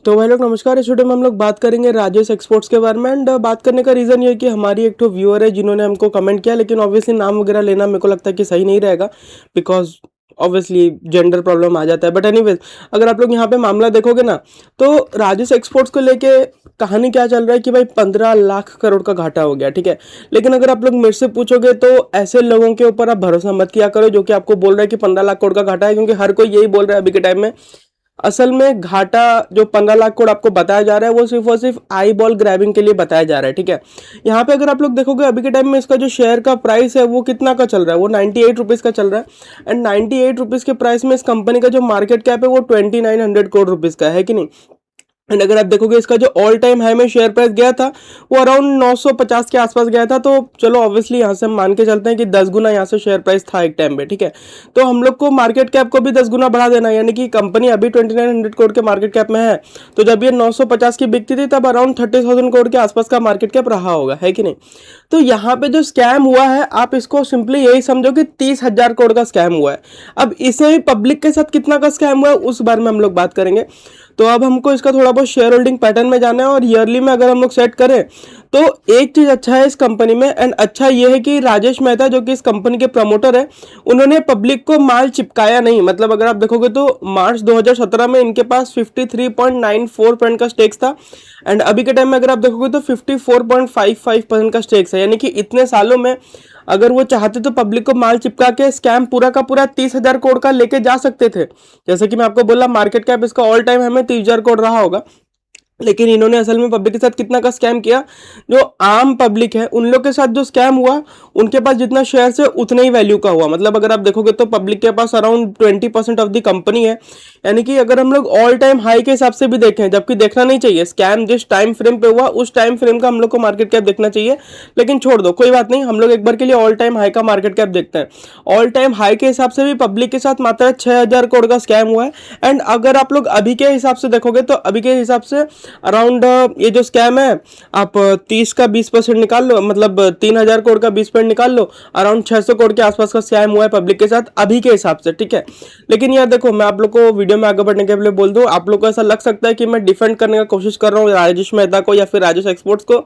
तो भाई लोग नमस्कार। इस वीडियो में हम लोग बात करेंगे राजेश एक्सपोर्ट्स के बारे में। एंड बात करने का रीज़न ये है कि हमारी एक तो व्यूअर है जिन्होंने हमको कमेंट किया, लेकिन ऑब्वियसली नाम वगैरह लेना मेरे को लगता है कि सही नहीं रहेगा, बिकॉज ऑब्वियसली जेंडर प्रॉब्लम आ जाता है। बट एनीवेज, अगर आप लोग यहाँ पे मामला देखोगे ना, तो राजेश एक्सपोर्ट्स को लेके कहानी क्या चल रहा है कि भाई 15 लाख करोड़ का घाटा हो गया, ठीक है। लेकिन अगर आप लोग मेरे से पूछोगे तो ऐसे लोगों के ऊपर आप भरोसा मत किया करो जो कि आपको बोल रहा है कि 15 लाख करोड़ का घाटा है, क्योंकि हर कोई यही बोल रहा है अभी के टाइम में। असल में घाटा जो 15 लाख करोड़ आपको बताया जा रहा है वो सिर्फ और सिर्फ आई बॉल ग्रैबिंग के लिए बताया जा रहा है, ठीक है। यहाँ पे अगर आप लोग देखोगे अभी के टाइम में इसका जो शेयर का प्राइस है वो कितना का चल रहा है, वो 98 रुपीज़ का चल रहा है। एंड 98 रुपीज़ के प्राइस में इस कंपनी का जो मार्केट कैप है वो 2900 करोड़ रुपीज़ का है कि नहीं। एंड अगर आप देखोगे इसका जो ऑल टाइम हाई में शेयर प्राइस गया था वो अराउंड 950 के आसपास गया था। तो चलो ऑब्वियसली यहाँ से हम मान के चलते हैं कि 10 गुना यहाँ से शेयर प्राइस था एक टाइम पे, ठीक है। तो हम लोग को मार्केट कैप को भी 10 गुना बढ़ा देना है, यानी कि कंपनी अभी 2900 करोड़ के मार्केट कैप में है, तो जब ये 950 की बिकती थी तब अराउंड 30,000 करोड़ के आसपास का मार्केट कैप रहा होगा, है कि नहीं। तो यहाँ पे जो स्कैम हुआ है आप इसको सिंपली यही समझो कि 30,000 करोड़ का स्कैम हुआ है। अब इसे पब्लिक के साथ कितना का स्कैम हुआ है उस बारे में हम लोग बात करेंगे। तो अब हमको इसका थोड़ा बहुत शेयर होल्डिंग पैटर्न में जाना है, और ईयरली में अगर हम लोग सेट करें तो एक चीज अच्छा है इस कंपनी में। एंड अच्छा ये है कि राजेश मेहता जो कि इस कंपनी के प्रमोटर है, उन्होंने पब्लिक को माल चिपकाया नहीं। मतलब अगर आप देखोगे तो मार्च 2017 में इनके पास 53.94% का स्टेक्स था, एंड अभी के टाइम में अगर आप देखोगे तो 54.55% का स्टेक्स है। यानी कि इतने सालों में अगर वो चाहते तो पब्लिक को माल चिपका के स्कैम पूरा का पूरा 30,000 करोड़ का लेके जा सकते थे। जैसे कि मैं आपको बोला मार्केट कैप इसका ऑल टाइम हमें 30,000 करोड़ रहा होगा, लेकिन इन्होंने असल में पब्लिक के साथ कितना का स्कैम किया। जो आम पब्लिक है उन लोग के साथ जो स्कैम हुआ, उनके पास जितना शेयर है उतने ही वैल्यू का हुआ। मतलब अगर आप देखोगे तो पब्लिक के पास अराउंड 20% ऑफ द कंपनी है। यानी कि अगर हम लोग ऑल टाइम हाई के हिसाब से भी देखें, जबकि देखना नहीं चाहिए, स्कैम जिस टाइम फ्रेम पे हुआ उस टाइम फ्रेम का हम लोग को मार्केट कैप देखना चाहिए। लेकिन छोड़ दो, कोई बात नहीं, हम लोग एक बार के लिए ऑल टाइम हाई का मार्केट कैप देखते हैं। ऑल टाइम हाई के हिसाब से भी पब्लिक के साथ मात्र 6,000 करोड़ का स्कैम हुआ है। एंड अगर आप लोग अभी के हिसाब से देखोगे तो अभी के हिसाब से अराउंड ये जो स्कैम है, आप 30 का 20% निकाल लो, मतलब 3,000 करोड़ का 20% निकाल लो, अराउंड 600 करोड़ के आसपास का स्कैम हुआ है पब्लिक के साथ अभी के हिसाब से, ठीक है। लेकिन यार देखो, मैं आप लोग को वीडियो में आगे बढ़ने के लिए बोल दूं, आप लोग को ऐसा लग सकता है कि मैं डिफेंड करने का कोशिश कर रहा हूँ राजेश मेहता को या फिर राजेश एक्सपोर्ट्स को।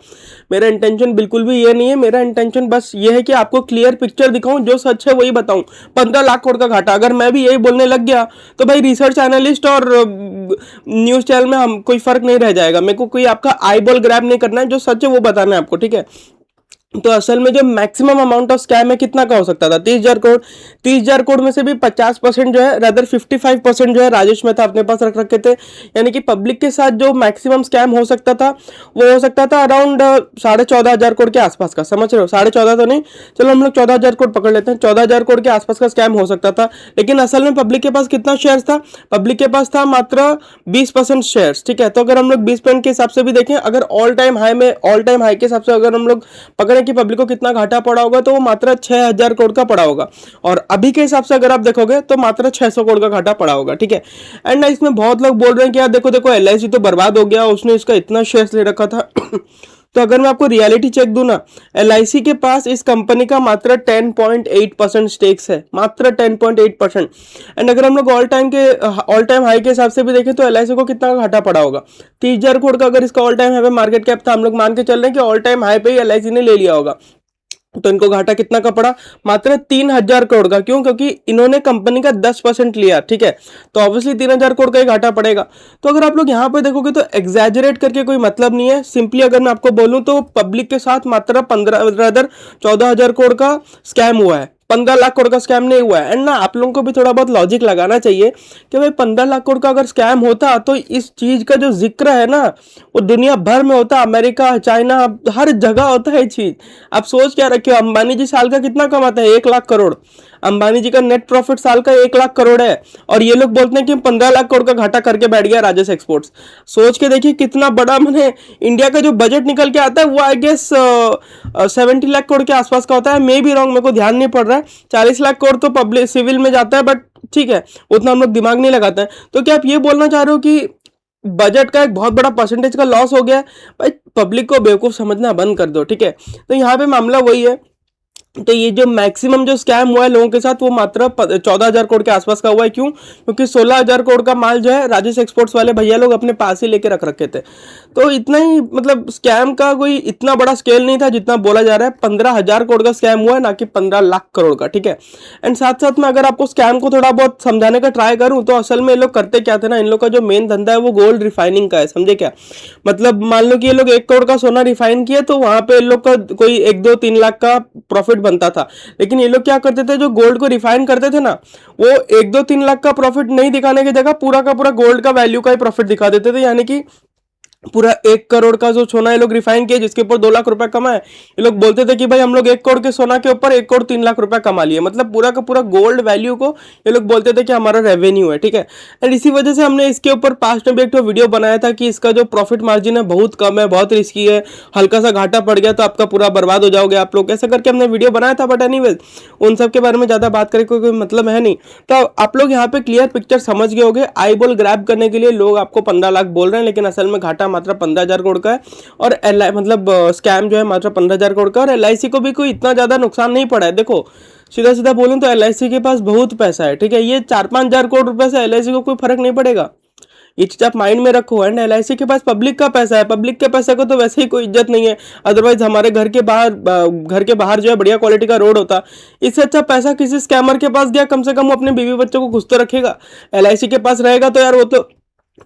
मेरा इंटेंशन बिल्कुल भी ये नहीं है। मेरा इंटेंशन बस ये है कि आपको क्लियर पिक्चर दिखाऊं, जो सच है वही बताऊं। 15 लाख करोड़ का घाटा, अगर मैं भी यही बोलने लग गया तो भाई रिसर्च एनालिस्ट और न्यूज चैनल में हम कोई फर्क नहीं रह जाएगा। मेरे को कोई आपका आई बॉल ग्रैब नहीं करना है, जो सच है वो बताना है आपको, ठीक है। तो असल में जो मैक्सिमम अमाउंट ऑफ स्कैम है कितना का हो सकता था, 30,000 करोड़। 30,000 करोड़ में से भी 50% जो है, रादर 55% जो है राजेश मेहता अपने पास रख रखे थे। यानी कि पब्लिक के साथ जो मैक्सिमम स्कैम हो सकता था वो हो सकता था अराउंड 14,500 करोड़ के आसपास का। समझ रहे हो, 14,500 तो नहीं, चलो हम लोग 14,000 करोड़ पकड़ लेते हैं। 14,000 करोड़ के आसपास का स्कैम हो सकता था। लेकिन असल में पब्लिक के पास कितना शेयर था, पब्लिक के पास था मात्र 20% शेयर, ठीक है। तो अगर हम लोग 20% के हिसाब से भी देखें, अगर ऑल टाइम हाई में, ऑल टाइम हाई के हिसाब से अगर हम लोग पकड़े कि पब्लिक को कितना घाटा पड़ा होगा, तो वो मात्र 6,000 करोड़ का पड़ा होगा। और अभी के हिसाब से अगर आप देखोगे तो मात्र 600 करोड़ का घाटा पड़ा होगा, ठीक है। एंड इसमें बहुत लोग बोल रहे हैं कि यार देखो देखो, LIC तो बर्बाद हो गया, उसने इसका इतना शेयर ले रखा था। तो अगर मैं आपको रियलिटी चेक दूं ना, LIC के पास इस कंपनी का मात्र 10.8% स्टेक्स है, मात्र 10.8%। एंड अगर हम लोग ऑल टाइम हाई के हिसाब से भी देखें तो LIC को कितना घाटा पड़ा होगा। 30,000 करोड़ का अगर इसका ऑल टाइम हाई पे मार्केट कैप था, हम लोग मान के चल रहे हैं कि ऑल टाइम हाई पे ही LIC ने ले लिया होगा, तो इनको घाटा कितना का पड़ा, मात्र 3,000 करोड़ का। क्यों? क्योंकि इन्होंने कंपनी का 10% लिया, ठीक है। तो ऑब्वियसली 3,000 करोड़ का ही घाटा पड़ेगा। तो अगर आप लोग यहाँ पे देखोगे तो एग्जैजरेट करके कोई मतलब नहीं है। सिंपली अगर मैं आपको बोलूं तो पब्लिक के साथ मात्र 14,000 करोड़ का स्कैम हुआ है, 15 लाख करोड़ का स्कैम नहीं हुआ है। एंड ना आप लोगों को भी थोड़ा बहुत लॉजिक लगाना चाहिए कि भाई 15 लाख करोड़ का अगर स्कैम होता तो इस चीज का जो जिक्र है ना वो दुनिया भर में होता, अमेरिका, चाइना, हर जगह होता है ये चीज। आप सोच क्या रखे हो, अंबानी जी साल का कितना कमाते हैं, 1 लाख करोड़। अंबानी जी का नेट प्रॉफिट साल का 1 लाख करोड़ है, और ये लोग बोलते हैं कि 15 लाख करोड़ का घाटा करके बैठ गया राजेश एक्सपोर्ट्स। सोच के देखिए कितना बड़ा, मैंने इंडिया का जो बजट निकल के आता है वो आई गेस 70 लाख करोड़ के आसपास का होता है। मे बी रॉन्ग, मेरे को ध्यान नहीं पड़ रहा है। 40 लाख करोड़ तो पब्लिक सिविल में जाता है, बट ठीक है, उतना हम लोग दिमाग नहीं लगाते हैं। तो क्या आप ये बोलना चाह रहे हो कि बजट का एक बहुत बड़ा परसेंटेज का लॉस हो गया है? भाई पब्लिक को बेवकूफ समझना बंद कर दो, ठीक है। तो यहाँ पे मामला वही है तो ये जो मैक्सिमम जो स्कैम हुआ है लोगों के साथ वो मात्र 14,000 करोड़ के आसपास का हुआ है। क्यों? क्योंकि 16,000 करोड़ का माल जो है राजेश एक्सपोर्ट्स वाले भैया लोग अपने पास ही लेके रख रखे थे। तो इतना ही मतलब स्कैम का कोई इतना बड़ा स्केल नहीं था जितना बोला जा रहा है। 15,000 करोड़ का स्कैम हुआ है, ना कि 15 लाख करोड़ का। ठीक है। एंड साथ साथ में अगर आपको स्कैम को थोड़ा बहुत समझाने का ट्राई करूं तो असल में ये लोग करते क्या थे ना, इन लोग का जो मेन धंधा है वो गोल्ड रिफाइनिंग का है। समझे क्या? मतलब मान लो कि ये लोग 1 करोड़ का सोना रिफाइन किए तो वहां पे इन लोग का कोई 1-2-3 लाख का प्रॉफिट बनता था। लेकिन ये लोग क्या करते थे, जो गोल्ड को रिफाइन करते थे ना, वो 1-2-3 लाख का प्रॉफिट नहीं दिखाने की जगह पूरा का पूरा गोल्ड का वैल्यू का ही प्रॉफिट दिखा देते थे। यानी कि पूरा 1 करोड़ का जो सोना ये लोग रिफाइन किए जिसके ऊपर 2 लाख रुपए कमाए, ये लोग बोलते थे कि भाई हम लोग 1 करोड़ के सोना के ऊपर 1 करोड़ 3 लाख रुपए कमा लिए। मतलब पूरा का पूरा गोल्ड वैल्यू को ये लोग बोलते थे कि हमारा रेवेन्यू है। ठीक है। एंड इसी वजह से हमने इसके ऊपर पास्ट में भी एक वीडियो बनाया था कि इसका जो प्रॉफिट मार्जिन है बहुत कम है, बहुत रिस्की है, हल्का सा घाटा पड़ गया तो आपका पूरा बर्बाद हो जाओगे आप लोग, ऐसा करके हमने वीडियो बनाया था। बट एनीवेज उन सब के बारे में ज्यादा बात करने कोई मतलब है नहीं। तो आप लोग यहाँ पे क्लियर पिक्चर समझ गए होंगे। आई बॉल ग्रैब करने के लिए लोग आपको 15 लाख बोल रहे हैं, लेकिन असल में घाटा मात्र 15,000 करोड़ का है। और मतलब स्कैम जो है मात्र 15,000 करोड़ का। और LIC को भी कोई इतना ज्यादा नुकसान नहीं पड़ा है। देखो सीधा सीधा बोलूं तो LIC के पास बहुत पैसा है। ठीक है। ये 4-5 हजार करोड़ रुपए से LIC को कोई फर्क नहीं पड़ेगा। ये चीज आप माइंड में रखो। एंड LIC के पास पब्लिक का पैसा है, पब्लिक के पैसे को तो वैसे ही कोई इज्जत नहीं है। अदरवाइज हमारे घर के बाहर जो है बढ़िया क्वालिटी का रोड होता। इससे अच्छा पैसा किसी स्कैमर के पास गया, कम से कम वो अपने बीवी बच्चों को कुछ तो रखेगा। LIC के पास रहेगा तो यार वो तो,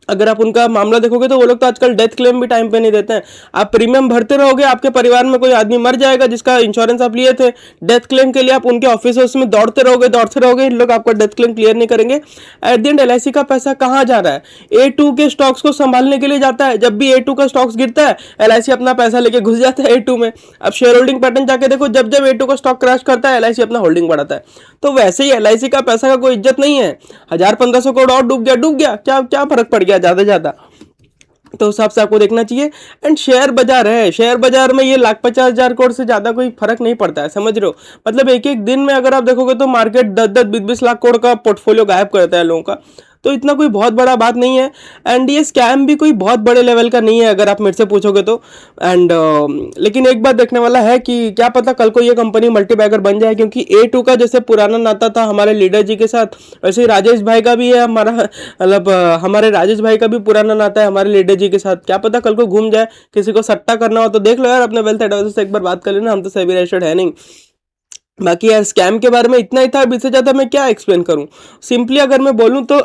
अगर आप उनका मामला देखोगे तो वो लोग तो आजकल डेथ क्लेम भी टाइम पे नहीं देते हैं। आप प्रीमियम भरते रहोगे, आपके परिवार में कोई आदमी मर जाएगा जिसका इंश्योरेंस आप लिए थे, डेथ क्लेम के लिए आप उनके ऑफिस में दौड़ते रहोगे, इन लोग आपका डेथ क्लेम क्लियर नहीं करेंगे। एट द एंड LIC का पैसा कहाँ जा रहा है? A2 के स्टॉक्स को संभालने के लिए जाता है। जब भी A2 का स्टॉक्स गिरता है LIC अपना पैसा लेके घुस जाता है A2 में। अब शेयर होल्डिंग पैटर्न जाके देखो, जब जब A2 का स्टॉक क्रैश करता है LIC अपना होल्डिंग बढ़ाता है। तो वैसे ही LIC का पैसा का कोई इज्जत नहीं है। 1,000-1,500 करोड़ और डूब गया, क्या क्या फर्क पड़ गया ज्यादा ज्यादा। तो उस हिसाब से आपको देखना चाहिए। एंड शेयर बाजार है, शेयर बाजार में ये 1,50,000 करोड़ से ज्यादा कोई फर्क नहीं पड़ता है। समझ रहे हो? मतलब एक एक दिन में अगर आप देखोगे तो मार्केट 10-10, 20-20 लाख करोड़ का पोर्टफोलियो गायब करता है लोगों का। तो इतना कोई बहुत बड़ा बात नहीं है। एंड ये स्कैम भी कोई बहुत बड़े लेवल का नहीं है अगर आप मेरे से पूछोगे तो। एंड लेकिन एक बात देखने वाला है कि क्या पता कल को ये कंपनी मल्टीबैगर बन जाए, क्योंकि A2 का जैसे पुराना नाता था हमारे लीडर जी के साथ, वैसे ही राजेश भाई का भी है हमारा, मतलब हमारे राजेश भाई का भी पुराना नाता है हमारे लीडर जी के साथ। क्या पता कल को घूम जाए, किसी को सट्टा करना हो तो देख लो यार, अपने वेल्थ एडवाइजर से एक बार बात कर लेना, हम तो सेबी रजिस्टर्ड है नहीं। बाकी यार स्कैम के बारे में इतना ही था, अब इससे ज्यादा मैं क्या एक्सप्लेन करूं। सिंपली अगर मैं बोलूं तो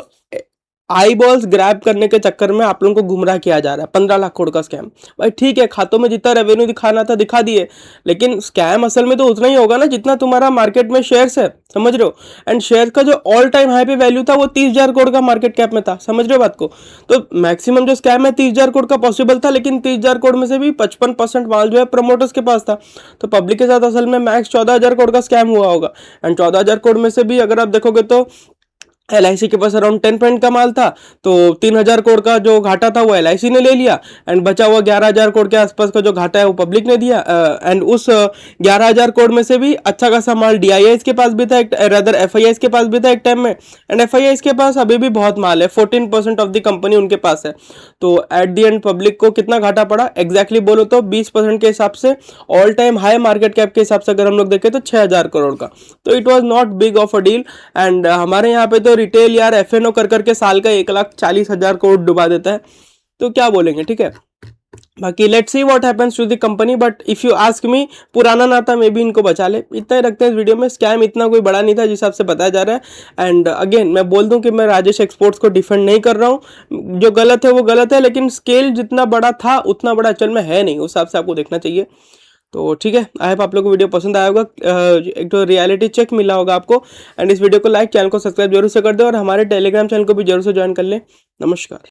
आई बॉल्स ग्रैब करने के चक्कर में आप लोगों को गुमराह किया जा रहा है। 15 लाख करोड़ का स्कैम। भाई ठीक है, खातों में जितना रेवेन्यू दिखाना था दिखा दिए, लेकिन स्कैम असल में तो उतना ही होगा ना जितना तुम्हारा मार्केट में शेयर्स है। समझ रहे हो? एंड शेयर का जो ऑल टाइम हाई पे वैल्यू था वो 30,000 करोड़ का मार्केट कैप में था। समझ रहे हो बात को? तो मैक्सिमम जो स्कैम है 30,000 करोड़ का पॉसिबल था, लेकिन 30,000 करोड़ में से भी 55% माल जो है प्रमोटर्स के पास था। तो पब्लिक के साथ असल में मैक्स 14,000 करोड़ का स्कैम हुआ होगा। एंड 14,000 करोड़ में से भी अगर आप देखोगे तो LIC के पास अराउंड 10% का माल था, तो 3,000 करोड़ का जो घाटा था वो LIC ने ले लिया। एंड बचा हुआ 11,000 करोड़ के आसपास का जो घाटा है वो पब्लिक ने दिया। एंड उस 11,000 करोड़ में से भी अच्छा खासा माल DIIs के पास भी था, रदर FIIs के पास भी था एक टाइम में। एंड FIIs के पास अभी भी बहुत माल है, 14% ऑफ द कंपनी उनके पास है। तो एट द एंड पब्लिक को कितना घाटा पड़ा एग्जैक्टली बोलो तो 20% के हिसाब से, all time high market cap के हिसाब से अगर हम लोग देखें तो 6,000 करोड़ का। तो it was not big of a deal. And हमारे यहाँ पे तो रिटेल यार FNO कर करके साल का 1,40,000 करोड़ डुबा देता है। तो क्या बोलेंगे। ठीक है। बाकी let's see what happens to the company, but if you ask me, पुराना नाता में भी इनको बचा ले, इतना ही रखते हैं इस वीडियो में। स्कैम इतना कोई बड़ा नहीं था जिस हिसाब से बताया जा रहा है। एंड अगेन मैं बोल दूं कि मैं राजेश एक्सपोर्ट्स को डिफेंड नहीं कर रहा हूं, जो गलत है वो गलत है, लेकिन स्केल जितना बड़ा था उतना बड़ा चल में है नहीं, उस हिसाब से आपको देखना चाहिए। तो ठीक है, आई होप आप लोगों को वीडियो पसंद आया होगा, एक तो रियलिटी चेक मिला होगा आपको। एंड इस वीडियो को लाइक, चैनल को सब्सक्राइब जरूर से कर दे और हमारे टेलीग्राम चैनल को भी जरूर से ज्वाइन कर ले। नमस्कार।